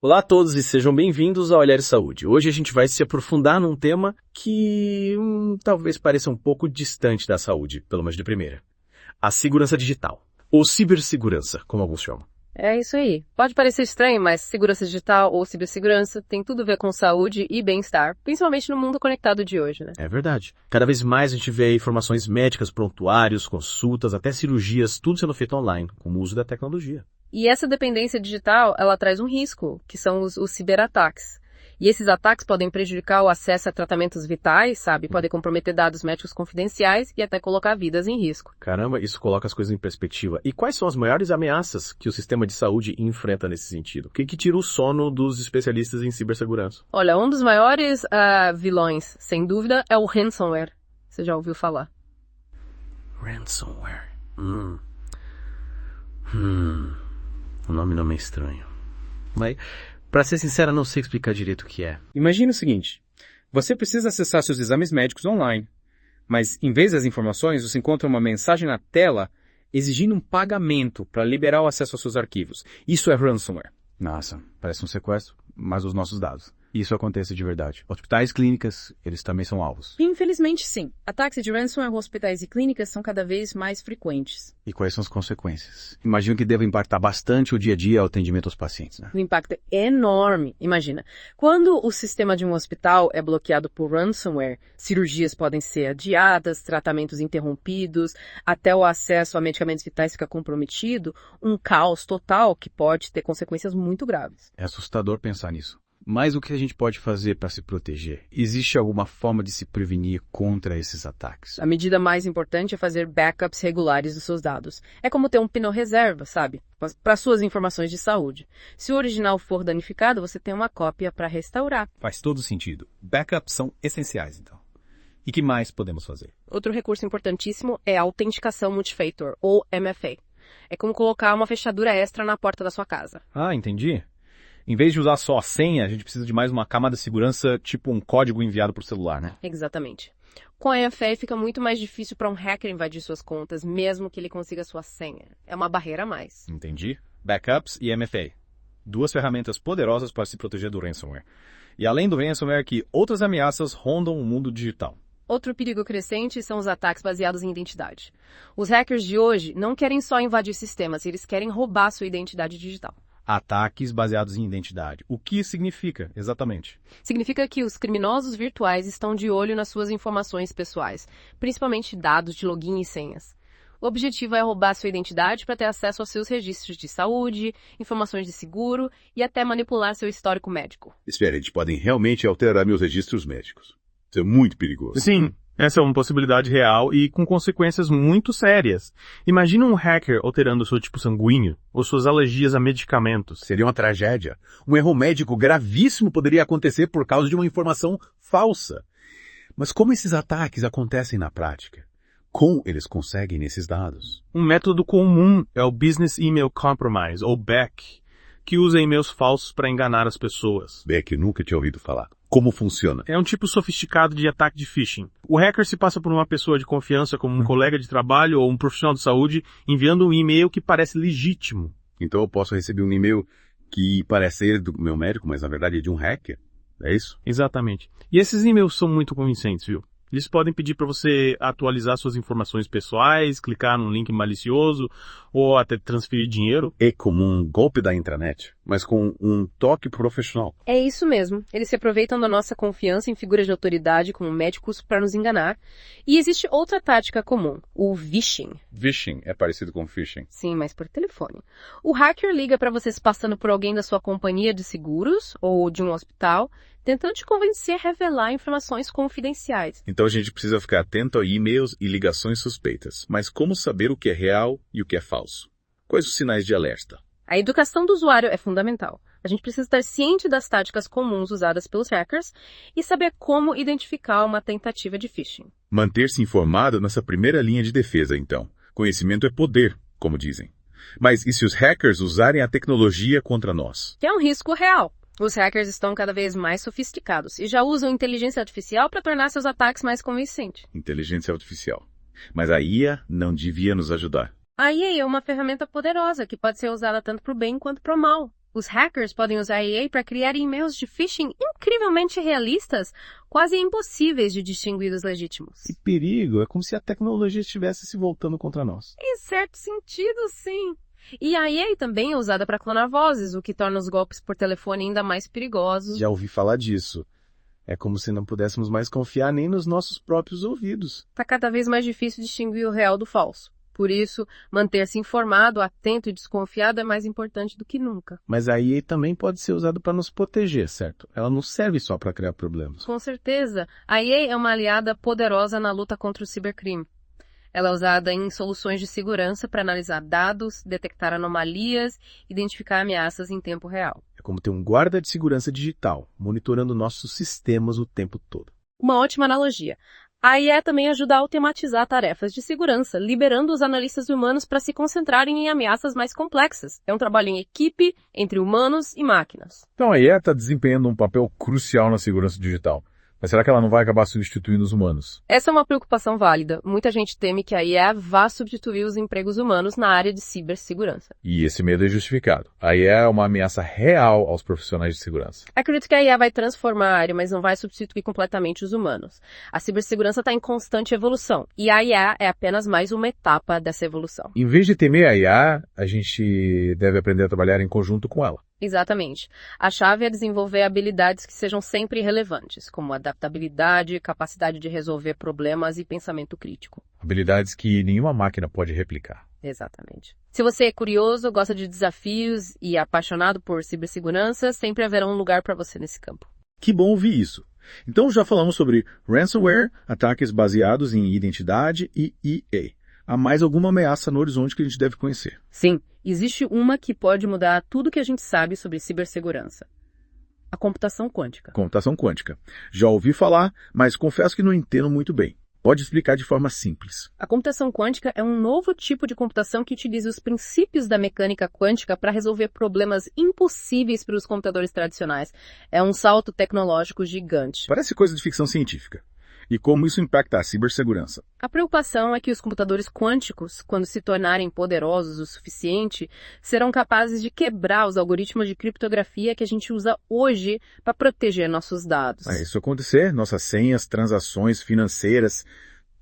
Olá a todos e sejam bem-vindos ao Olhar Saúde. Hoje a gente vai se aprofundar num tema que talvez pareça um pouco distante da saúde, pelo menos de primeira. A segurança digital, ou cibersegurança, como alguns chamam. É isso aí. Pode parecer estranho, mas segurança digital ou cibersegurança tem tudo a ver com saúde e bem-estar, principalmente no mundo conectado de hoje, né? É verdade. Cada vez mais a gente vê informações médicas, prontuários, consultas, até cirurgias, tudo sendo feito online, com o uso da tecnologia. E essa dependência digital, ela traz um risco, que são os ciberataques. E esses ataques podem prejudicar o acesso a tratamentos vitais, sabe? Podem comprometer dados médicos confidenciais e até colocar vidas em risco. Caramba, isso coloca as coisas em perspectiva. E quais são as maiores ameaças que o sistema de saúde enfrenta nesse sentido? O que tira o sono dos especialistas em cibersegurança? Olha, um dos maiores vilões, sem dúvida, é o ransomware. Você já ouviu falar? Ransomware. O nome não é estranho. Mas, pra ser sincera, não sei explicar direito o que é. Imagine o seguinte, você precisa acessar seus exames médicos online, mas em vez das informações, você encontra uma mensagem na tela exigindo um pagamento para liberar o acesso aos seus arquivos. Isso é ransomware. Nossa, parece um sequestro, mas os nossos dados. Isso acontece de verdade. Hospitais, clínicas, eles também são alvos. Infelizmente, sim. Ataques de ransomware em hospitais e clínicas são cada vez mais frequentes. E quais são as consequências? Imagino que deva impactar bastante o dia a dia ao atendimento aos pacientes, né? O impacto é enorme. Imagina, quando o sistema de um hospital é bloqueado por ransomware, cirurgias podem ser adiadas, tratamentos interrompidos, até o acesso a medicamentos vitais fica comprometido, um caos total que pode ter consequências muito graves. É assustador pensar nisso. Mas o que a gente pode fazer para se proteger? Existe alguma forma de se prevenir contra esses ataques? A medida mais importante é fazer backups regulares dos seus dados. É como ter um pneu reserva, sabe? Para suas informações de saúde. Se o original for danificado, você tem uma cópia para restaurar. Faz todo sentido. Backups são essenciais, então. E que mais podemos fazer? Outro recurso importantíssimo é a autenticação multifactor, ou MFA. É como colocar uma fechadura extra na porta da sua casa. Ah, entendi. Em vez de usar só a senha, a gente precisa de mais uma camada de segurança, tipo um código enviado por celular, né? Exatamente. Com a MFA fica muito mais difícil para um hacker invadir suas contas, mesmo que ele consiga sua senha. É uma barreira a mais. Entendi. Backups e MFA. Duas ferramentas poderosas para se proteger do ransomware. E além do ransomware, que outras ameaças rondam o mundo digital. Outro perigo crescente são os ataques baseados em identidade. Os hackers de hoje não querem só invadir sistemas, eles querem roubar sua identidade digital. Ataques baseados em identidade. O que significa, exatamente? Significa que os criminosos virtuais estão de olho nas suas informações pessoais, principalmente dados de login e senhas. O objetivo é roubar sua identidade para ter acesso aos seus registros de saúde, informações de seguro e até manipular seu histórico médico. Espera, eles podem realmente alterar meus registros médicos. Isso é muito perigoso. Sim, essa é uma possibilidade real e com consequências muito sérias. Imagina um hacker alterando seu tipo sanguíneo ou suas alergias a medicamentos. Seria uma tragédia. Um erro médico gravíssimo poderia acontecer por causa de uma informação falsa. Mas como esses ataques acontecem na prática? Como eles conseguem esses dados? Um método comum é o Business Email Compromise, ou BEC, que usa e-mails falsos para enganar as pessoas. BEC, nunca tinha ouvido falar. Como funciona? É um tipo sofisticado de ataque de phishing. O hacker se passa por uma pessoa de confiança, como um colega de trabalho ou um profissional de saúde, enviando um e-mail que parece legítimo. Então eu posso receber um e-mail que parece ser do meu médico, mas na verdade é de um hacker? É isso? Exatamente. E esses e-mails são muito convincentes, viu? Eles podem pedir para você atualizar suas informações pessoais, clicar num link malicioso ou até transferir dinheiro. É como um golpe da intranet, mas com um toque profissional. É isso mesmo. Eles se aproveitam da nossa confiança em figuras de autoridade como médicos para nos enganar. E existe outra tática comum, o vishing. Vishing é parecido com phishing. Sim, mas por telefone. O hacker liga para você se passando por alguém da sua companhia de seguros ou de um hospital, tentando te convencer a revelar informações confidenciais. Então a gente precisa ficar atento a e-mails e ligações suspeitas. Mas como saber o que é real e o que é falso? Quais os sinais de alerta? A educação do usuário é fundamental. A gente precisa estar ciente das táticas comuns usadas pelos hackers e saber como identificar uma tentativa de phishing. Manter-se informado nessa primeira linha de defesa, então. Conhecimento é poder, como dizem. Mas e se os hackers usarem a tecnologia contra nós? Que é um risco real. Os hackers estão cada vez mais sofisticados e já usam inteligência artificial para tornar seus ataques mais convincentes. Inteligência artificial. Mas a IA não devia nos ajudar. A IA é uma ferramenta poderosa que pode ser usada tanto para o bem quanto para o mal. Os hackers podem usar a IA para criar e-mails de phishing incrivelmente realistas, quase impossíveis de distinguir dos legítimos. Que perigo! É como se a tecnologia estivesse se voltando contra nós. Em certo sentido, sim. E a IA também é usada para clonar vozes, o que torna os golpes por telefone ainda mais perigosos. Já ouvi falar disso. É como se não pudéssemos mais confiar nem nos nossos próprios ouvidos. Está cada vez mais difícil distinguir o real do falso. Por isso, manter-se informado, atento e desconfiado é mais importante do que nunca. Mas a IA também pode ser usada para nos proteger, certo? Ela não serve só para criar problemas. Com certeza, a IA é uma aliada poderosa na luta contra o cibercrime. Ela é usada em soluções de segurança para analisar dados, detectar anomalias, identificar ameaças em tempo real. É como ter um guarda de segurança digital, monitorando nossos sistemas o tempo todo. Uma ótima analogia. A IA também ajuda a automatizar tarefas de segurança, liberando os analistas humanos para se concentrarem em ameaças mais complexas. É um trabalho em equipe, entre humanos e máquinas. Então a IA está desempenhando um papel crucial na segurança digital. Mas será que ela não vai acabar substituindo os humanos? Essa é uma preocupação válida. Muita gente teme que a IA vá substituir os empregos humanos na área de cibersegurança. E esse medo é justificado. A IA é uma ameaça real aos profissionais de segurança. Acredito que a IA vai transformar a área, mas não vai substituir completamente os humanos. A cibersegurança está em constante evolução, e a IA é apenas mais uma etapa dessa evolução. Em vez de temer a IA, a gente deve aprender a trabalhar em conjunto com ela. Exatamente. A chave é desenvolver habilidades que sejam sempre relevantes, como adaptabilidade, capacidade de resolver problemas e pensamento crítico. Habilidades que nenhuma máquina pode replicar. Exatamente. Se você é curioso, gosta de desafios e é apaixonado por cibersegurança, sempre haverá um lugar para você nesse campo. Que bom ouvir isso. Então já falamos sobre ransomware, ataques baseados em identidade e EA. Há mais alguma ameaça no horizonte que a gente deve conhecer? Sim, existe uma que pode mudar tudo que a gente sabe sobre cibersegurança. A computação quântica. Computação quântica. Já ouvi falar, mas confesso que não entendo muito bem. Pode explicar de forma simples. A computação quântica é um novo tipo de computação que utiliza os princípios da mecânica quântica para resolver problemas impossíveis para os computadores tradicionais. É um salto tecnológico gigante. Parece coisa de ficção científica. E como isso impacta a cibersegurança? A preocupação é que os computadores quânticos, quando se tornarem poderosos o suficiente, serão capazes de quebrar os algoritmos de criptografia que a gente usa hoje para proteger nossos dados. Se isso acontecer, nossas senhas, transações financeiras,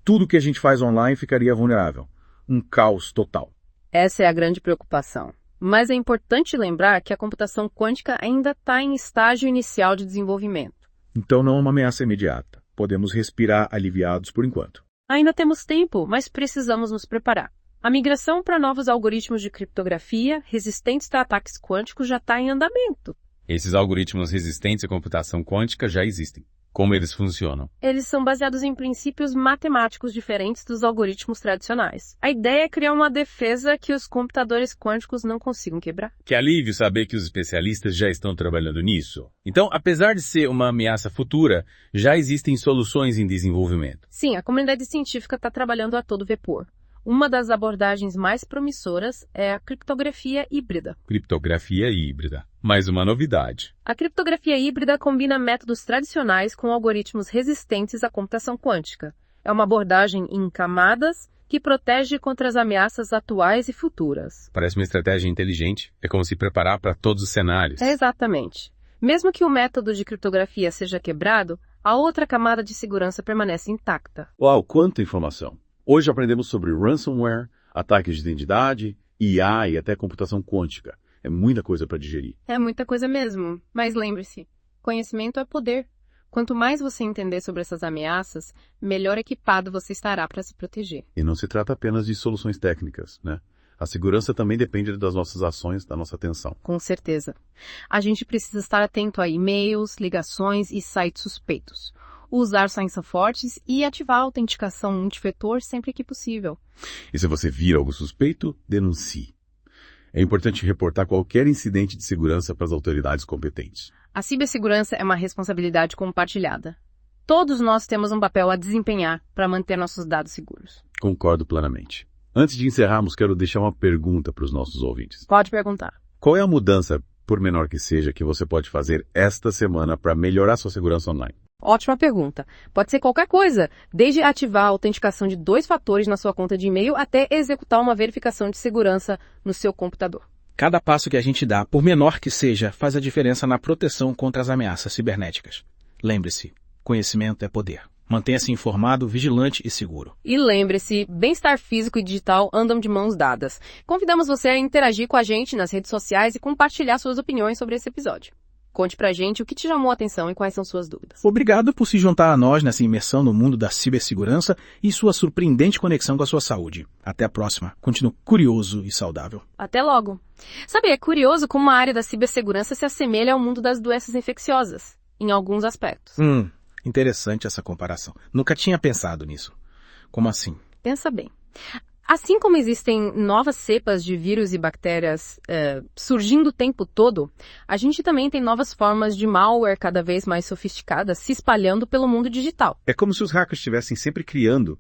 tudo que a gente faz online ficaria vulnerável. Um caos total. Essa é a grande preocupação. Mas é importante lembrar que a computação quântica ainda está em estágio inicial de desenvolvimento. Então não é uma ameaça imediata. Podemos respirar aliviados por enquanto. Ainda temos tempo, mas precisamos nos preparar. A migração para novos algoritmos de criptografia resistentes a ataques quânticos já está em andamento. Esses algoritmos resistentes à computação quântica já existem. Como eles funcionam? Eles são baseados em princípios matemáticos diferentes dos algoritmos tradicionais. A ideia é criar uma defesa que os computadores quânticos não consigam quebrar. Que alívio saber que os especialistas já estão trabalhando nisso. Então, apesar de ser uma ameaça futura, já existem soluções em desenvolvimento. Sim, a comunidade científica está trabalhando a todo vapor. Uma das abordagens mais promissoras é a criptografia híbrida. Criptografia híbrida. Mais uma novidade. A criptografia híbrida combina métodos tradicionais com algoritmos resistentes à computação quântica. É uma abordagem em camadas que protege contra as ameaças atuais e futuras. Parece uma estratégia inteligente. É como se preparar para todos os cenários. Exatamente. Mesmo que o método de criptografia seja quebrado, a outra camada de segurança permanece intacta. Uau, quanta informação! Hoje aprendemos sobre ransomware, ataques de identidade, IA e até computação quântica. É muita coisa para digerir. É muita coisa mesmo. Mas lembre-se, conhecimento é poder. Quanto mais você entender sobre essas ameaças, melhor equipado você estará para se proteger. E não se trata apenas de soluções técnicas, né? A segurança também depende das nossas ações, da nossa atenção. Com certeza. A gente precisa estar atento a e-mails, ligações e sites suspeitos. Usar senhas fortes e ativar a autenticação multifator sempre que possível. E se você vir algo suspeito, denuncie. É importante reportar qualquer incidente de segurança para as autoridades competentes. A cibersegurança é uma responsabilidade compartilhada. Todos nós temos um papel a desempenhar para manter nossos dados seguros. Concordo plenamente. Antes de encerrarmos, quero deixar uma pergunta para os nossos ouvintes. Pode perguntar. Qual é a mudança, por menor que seja, que você pode fazer esta semana para melhorar sua segurança online? Ótima pergunta. Pode ser qualquer coisa, desde ativar a autenticação de 2 fatores na sua conta de e-mail até executar uma verificação de segurança no seu computador. Cada passo que a gente dá, por menor que seja, faz a diferença na proteção contra as ameaças cibernéticas. Lembre-se, conhecimento é poder. Mantenha-se informado, vigilante e seguro. E lembre-se, bem-estar físico e digital andam de mãos dadas. Convidamos você a interagir com a gente nas redes sociais e compartilhar suas opiniões sobre esse episódio. Conte pra gente o que te chamou a atenção e quais são suas dúvidas. Obrigado por se juntar a nós nessa imersão no mundo da cibersegurança e sua surpreendente conexão com a sua saúde. Até a próxima. Continue curioso e saudável. Até logo. Sabe, é curioso como a área da cibersegurança se assemelha ao mundo das doenças infecciosas, em alguns aspectos. Interessante essa comparação. Nunca tinha pensado nisso. Como assim? Pensa bem. Assim como existem novas cepas de vírus e bactérias surgindo o tempo todo, a gente também tem novas formas de malware cada vez mais sofisticadas se espalhando pelo mundo digital. É como se os hackers estivessem sempre criando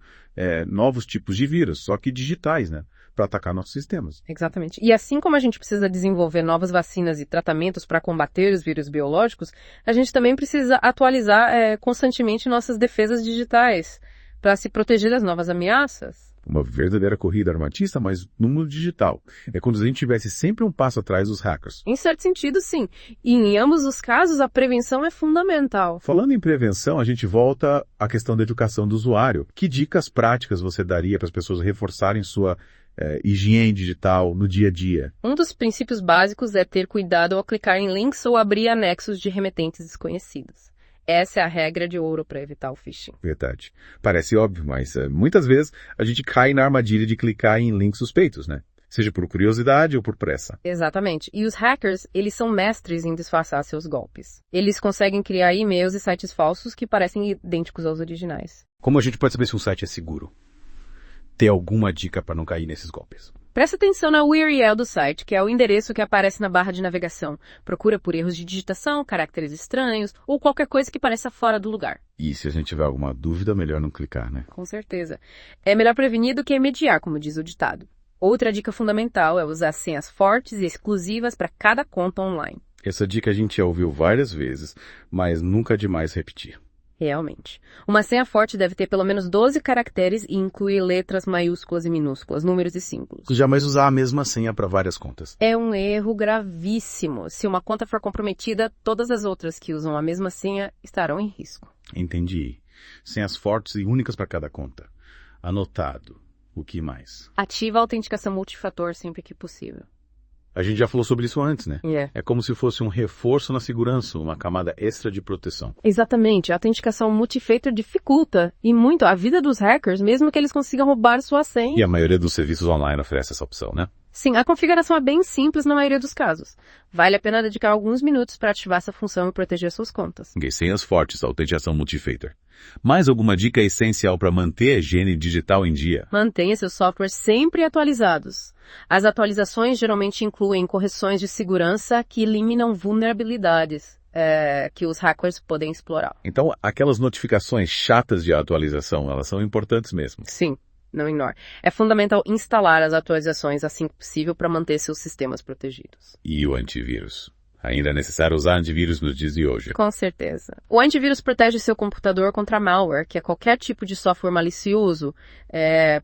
novos tipos de vírus, só que digitais, né? Para atacar nossos sistemas. Exatamente. E assim como a gente precisa desenvolver novas vacinas e tratamentos para combater os vírus biológicos, a gente também precisa atualizar constantemente nossas defesas digitais para se proteger das novas ameaças. Uma verdadeira corrida armamentista, mas no mundo digital. É como se a gente tivesse sempre um passo atrás dos hackers. Em certo sentido, sim. E em ambos os casos, a prevenção é fundamental. Falando em prevenção, a gente volta à questão da educação do usuário. Que dicas práticas você daria para as pessoas reforçarem sua higiene digital no dia a dia? Um dos princípios básicos é ter cuidado ao clicar em links ou abrir anexos de remetentes desconhecidos. Essa é a regra de ouro para evitar o phishing. Verdade. Parece óbvio, mas muitas vezes a gente cai na armadilha de clicar em links suspeitos, né? Seja por curiosidade ou por pressa. Exatamente. E os hackers, eles são mestres em disfarçar seus golpes. Eles conseguem criar e-mails e sites falsos que parecem idênticos aos originais. Como a gente pode saber se um site é seguro? Ter alguma dica para não cair nesses golpes? Presta atenção na URL do site, que é o endereço que aparece na barra de navegação. Procura por erros de digitação, caracteres estranhos ou qualquer coisa que pareça fora do lugar. E se a gente tiver alguma dúvida, melhor não clicar, né? Com certeza. É melhor prevenir do que remediar, como diz o ditado. Outra dica fundamental é usar senhas fortes e exclusivas para cada conta online. Essa dica a gente já ouviu várias vezes, mas nunca é demais repetir. Realmente. Uma senha forte deve ter pelo menos 12 caracteres e incluir letras maiúsculas e minúsculas, números e símbolos. Jamais usar a mesma senha para várias contas. É um erro gravíssimo. Se uma conta for comprometida, todas as outras que usam a mesma senha estarão em risco. Entendi. Senhas fortes e únicas para cada conta. Anotado. O que mais? Ativa a autenticação multifator sempre que possível. A gente já falou sobre isso antes, né? É como se fosse um reforço na segurança, uma camada extra de proteção. Exatamente. A autenticação multifactor dificulta e muito a vida dos hackers, mesmo que eles consigam roubar sua senha. E a maioria dos serviços online oferece essa opção, né? Sim, a configuração é bem simples na maioria dos casos. Vale a pena dedicar alguns minutos para ativar essa função e proteger suas contas. Senhas fortes, autenticação multifactor. Mais alguma dica essencial para manter a higiene digital em dia? Mantenha seus softwares sempre atualizados. As atualizações geralmente incluem correções de segurança que eliminam vulnerabilidades que os hackers podem explorar. Então, aquelas notificações chatas de atualização, elas são importantes mesmo. Sim. Não ignore. É fundamental instalar as atualizações assim que possível para manter seus sistemas protegidos. E o antivírus? Ainda é necessário usar antivírus nos dias de hoje? Com certeza. O antivírus protege seu computador contra malware, que é qualquer tipo de software malicioso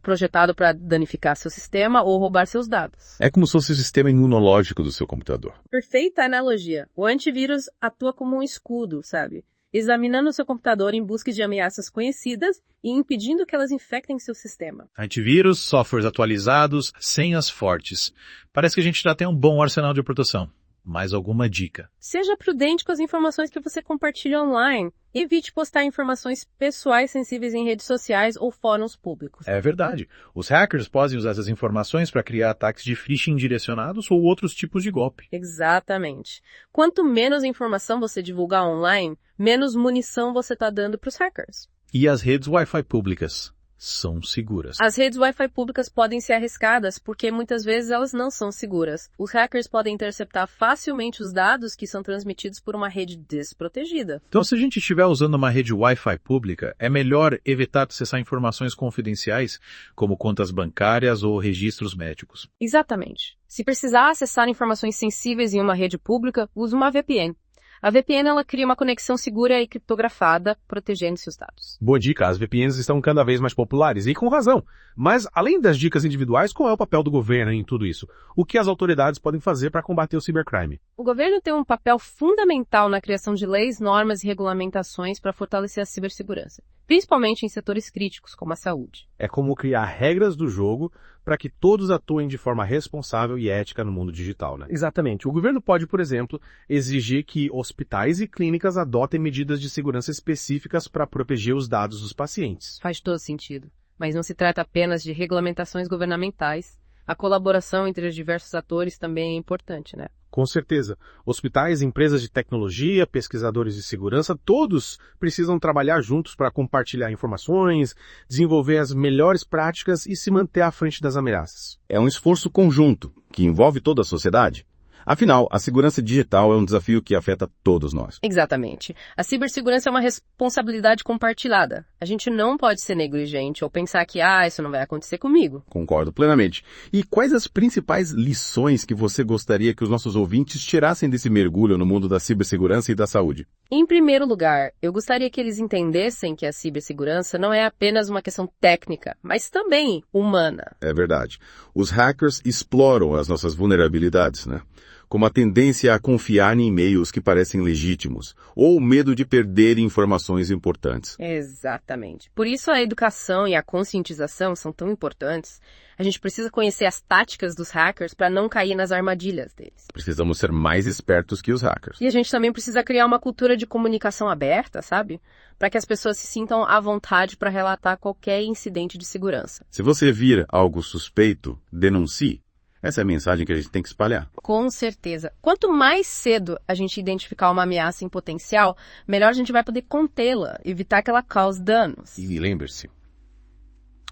projetado para danificar seu sistema ou roubar seus dados. É como se fosse o sistema imunológico do seu computador. Perfeita analogia. O antivírus atua como um escudo, sabe? Examinando o seu computador em busca de ameaças conhecidas e impedindo que elas infectem seu sistema. Antivírus, softwares atualizados, senhas fortes. Parece que a gente já tem um bom arsenal de proteção. Mais alguma dica? Seja prudente com as informações que você compartilha online. Evite postar informações pessoais sensíveis em redes sociais ou fóruns públicos. É verdade. Os hackers podem usar essas informações para criar ataques de phishing direcionados ou outros tipos de golpe. Exatamente. Quanto menos informação você divulgar online, menos munição você está dando para os hackers. E as redes Wi-Fi públicas? São seguras. As redes Wi-Fi públicas podem ser arriscadas porque muitas vezes elas não são seguras. Os hackers podem interceptar facilmente os dados que são transmitidos por uma rede desprotegida. Então, se a gente estiver usando uma rede Wi-Fi pública, é melhor evitar acessar informações confidenciais, como contas bancárias ou registros médicos. Exatamente. Se precisar acessar informações sensíveis em uma rede pública, use uma VPN. A VPN ela cria uma conexão segura e criptografada, protegendo seus dados. Boa dica, as VPNs estão cada vez mais populares, e com razão. Mas, além das dicas individuais, qual é o papel do governo em tudo isso? O que as autoridades podem fazer para combater o cibercrime? O governo tem um papel fundamental na criação de leis, normas e regulamentações para fortalecer a cibersegurança, principalmente em setores críticos, como a saúde. É como criar regras do jogo para que todos atuem de forma responsável e ética no mundo digital, né? Exatamente. O governo pode, por exemplo, exigir que hospitais e clínicas adotem medidas de segurança específicas para proteger os dados dos pacientes. Faz todo sentido. Mas não se trata apenas de regulamentações governamentais. A colaboração entre os diversos atores também é importante, né? Com certeza. Hospitais, empresas de tecnologia, pesquisadores de segurança, todos precisam trabalhar juntos para compartilhar informações, desenvolver as melhores práticas e se manter à frente das ameaças. É um esforço conjunto, que envolve toda a sociedade. Afinal, a segurança digital é um desafio que afeta todos nós. Exatamente. A cibersegurança é uma responsabilidade compartilhada. A gente não pode ser negligente ou pensar que, isso não vai acontecer comigo. Concordo plenamente. E quais as principais lições que você gostaria que os nossos ouvintes tirassem desse mergulho no mundo da cibersegurança e da saúde? Em primeiro lugar, eu gostaria que eles entendessem que a cibersegurança não é apenas uma questão técnica, mas também humana. É verdade. Os hackers exploram as nossas vulnerabilidades, né? Como a tendência a confiar em e-mails que parecem legítimos, ou o medo de perder informações importantes. Exatamente. Por isso a educação e a conscientização são tão importantes. A gente precisa conhecer as táticas dos hackers para não cair nas armadilhas deles. Precisamos ser mais espertos que os hackers. E a gente também precisa criar uma cultura de comunicação aberta, sabe? Para que as pessoas se sintam à vontade para relatar qualquer incidente de segurança. Se você vir algo suspeito, denuncie. Essa é a mensagem que a gente tem que espalhar. Com certeza. Quanto mais cedo a gente identificar uma ameaça em potencial, melhor a gente vai poder contê-la, evitar que ela cause danos. E lembre-se,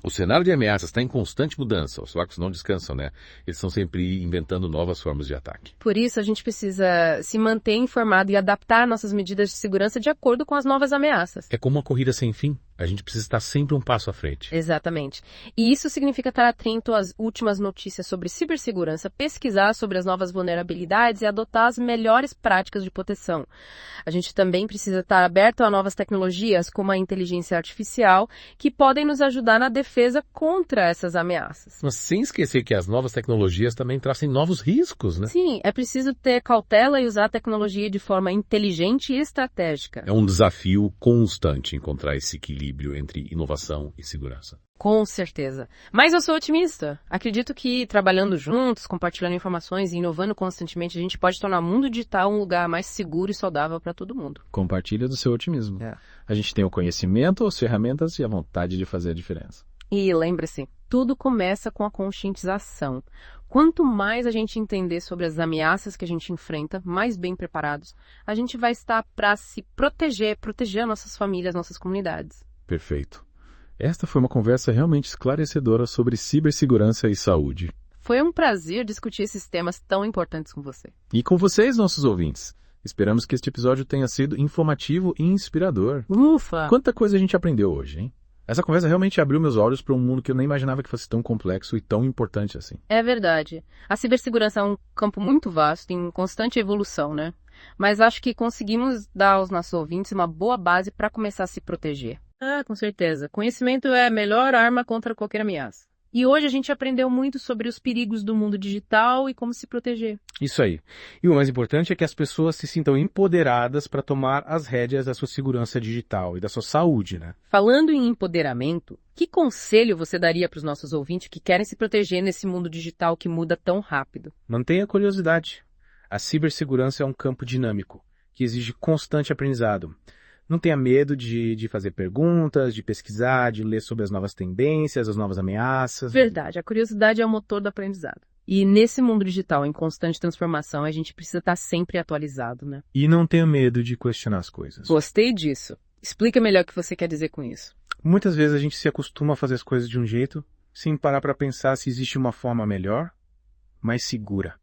o cenário de ameaças está em constante mudança. Os hackers não descansam, né? Eles estão sempre inventando novas formas de ataque. Por isso, a gente precisa se manter informado e adaptar nossas medidas de segurança de acordo com as novas ameaças. É como uma corrida sem fim. A gente precisa estar sempre um passo à frente. Exatamente. E isso significa estar atento às últimas notícias sobre cibersegurança, pesquisar sobre as novas vulnerabilidades e adotar as melhores práticas de proteção. A gente também precisa estar aberto a novas tecnologias, como a inteligência artificial, que podem nos ajudar na defesa contra essas ameaças. Mas sem esquecer que as novas tecnologias também trazem novos riscos, né? Sim, é preciso ter cautela e usar a tecnologia de forma inteligente e estratégica. É um desafio constante encontrar esse equilíbrio entre inovação e segurança. Com certeza. Mas eu sou otimista. Acredito que trabalhando juntos, compartilhando informações e inovando constantemente, a gente pode tornar o mundo digital um lugar mais seguro e saudável para todo mundo. Compartilha do seu otimismo. A gente tem o conhecimento, as ferramentas e a vontade de fazer a diferença. E lembre-se, tudo começa com a conscientização. Quanto mais a gente entender sobre as ameaças que a gente enfrenta, mais bem preparados, a gente vai estar para se proteger nossas famílias, nossas comunidades. Perfeito. Esta foi uma conversa realmente esclarecedora sobre cibersegurança e saúde. Foi um prazer discutir esses temas tão importantes com você. E com vocês, nossos ouvintes. Esperamos que este episódio tenha sido informativo e inspirador. Ufa! Quanta coisa a gente aprendeu hoje, hein? Essa conversa realmente abriu meus olhos para um mundo que eu nem imaginava que fosse tão complexo e tão importante assim. É verdade. A cibersegurança é um campo muito vasto, em constante evolução, né? Mas acho que conseguimos dar aos nossos ouvintes uma boa base para começar a se proteger. Com certeza. Conhecimento é a melhor arma contra qualquer ameaça. E hoje a gente aprendeu muito sobre os perigos do mundo digital e como se proteger. Isso aí. E o mais importante é que as pessoas se sintam empoderadas para tomar as rédeas da sua segurança digital e da sua saúde, né? Falando em empoderamento, que conselho você daria para os nossos ouvintes que querem se proteger nesse mundo digital que muda tão rápido? Mantenha a curiosidade. A cibersegurança é um campo dinâmico, que exige constante aprendizado. Não tenha medo de fazer perguntas, de pesquisar, de ler sobre as novas tendências, as novas ameaças. Verdade, a curiosidade é o motor do aprendizado. E nesse mundo digital em constante transformação, a gente precisa estar sempre atualizado, né? E não tenha medo de questionar as coisas. Gostei disso. Explica melhor o que você quer dizer com isso. Muitas vezes a gente se acostuma a fazer as coisas de um jeito, sem parar para pensar se existe uma forma melhor, mais segura.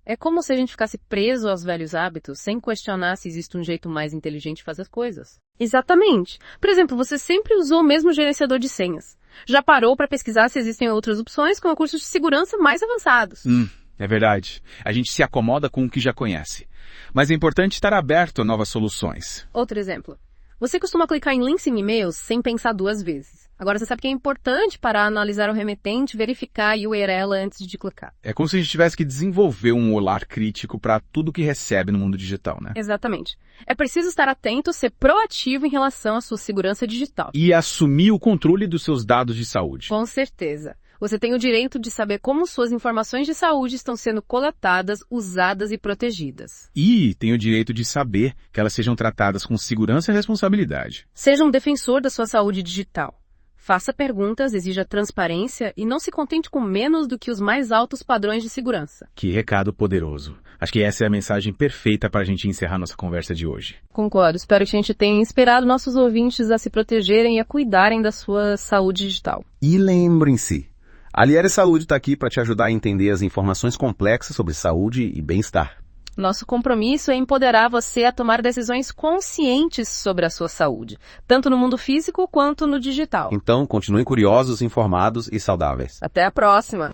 É como se a gente ficasse preso aos velhos hábitos, sem questionar se existe um jeito mais inteligente de fazer as coisas. Exatamente. Por exemplo, você sempre usou o mesmo gerenciador de senhas. Já parou para pesquisar se existem outras opções com recursos de segurança mais avançados. É verdade. A gente se acomoda com o que já conhece. Mas é importante estar aberto a novas soluções. Outro exemplo. Você costuma clicar em links em e-mails sem pensar 2 vezes. Agora você sabe que é importante parar, analisar o remetente, verificar a URL antes de clicar. É como se a gente tivesse que desenvolver um olhar crítico para tudo que recebe no mundo digital, né? Exatamente. É preciso estar atento, ser proativo em relação à sua segurança digital. E assumir o controle dos seus dados de saúde. Com certeza. Você tem o direito de saber como suas informações de saúde estão sendo coletadas, usadas e protegidas. E tem o direito de saber que elas sejam tratadas com segurança e responsabilidade. Seja um defensor da sua saúde digital. Faça perguntas, exija transparência e não se contente com menos do que os mais altos padrões de segurança. Que recado poderoso. Acho que essa é a mensagem perfeita para a gente encerrar nossa conversa de hoje. Concordo. Espero que a gente tenha inspirado nossos ouvintes a se protegerem e a cuidarem da sua saúde digital. E lembrem-se, a Aliere Saúde está aqui para te ajudar a entender as informações complexas sobre saúde e bem-estar. Nosso compromisso é empoderar você a tomar decisões conscientes sobre a sua saúde, tanto no mundo físico quanto no digital. Então, continuem curiosos, informados e saudáveis. Até a próxima!